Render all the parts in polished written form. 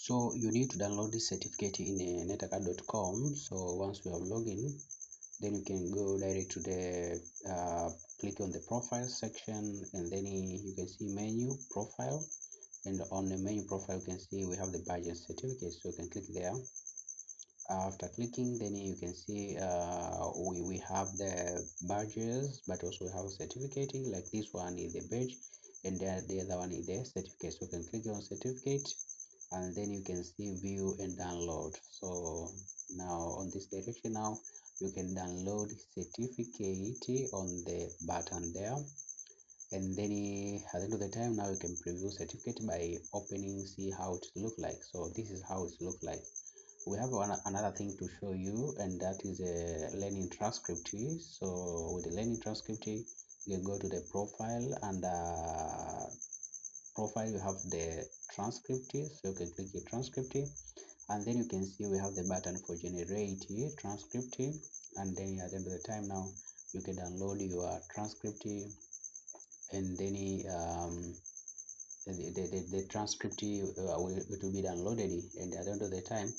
So you need to download this certificate in netacad.com. So once we have login, then you can go direct to the click on the profile section, and then you can see menu profile, and on the menu profile you can see we have the badges certificate, so you can click there. After clicking, then you can see we have the badges, but also we have a certificate. Like this one is the badge, and the other one is the certificate. So you can click on certificate, and then you can see view and download. So now on this direction, now you can download certificate on the button there, and then at the end of the time, now you can preview certificate by opening, see how it look like. So this is how it look like. We have another thing to show you, and that is a learning transcript. So with the learning transcript, you can go to the profile, and profile you have the transcript, so you can click the transcript, and then you can see we have the button for generate transcript, and then at the end of the time, now you can download your transcript, and then the transcript it will be downloaded, and at the end of the time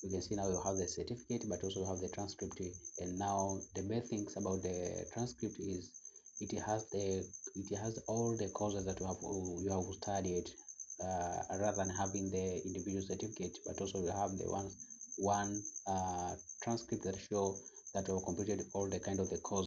you can see now you have the certificate, but also have the transcript. And now the best things about the transcript is it has all the courses that you have studied, rather than having the individual certificate, but also you have the one transcript that show that you have completed all the kind of the course.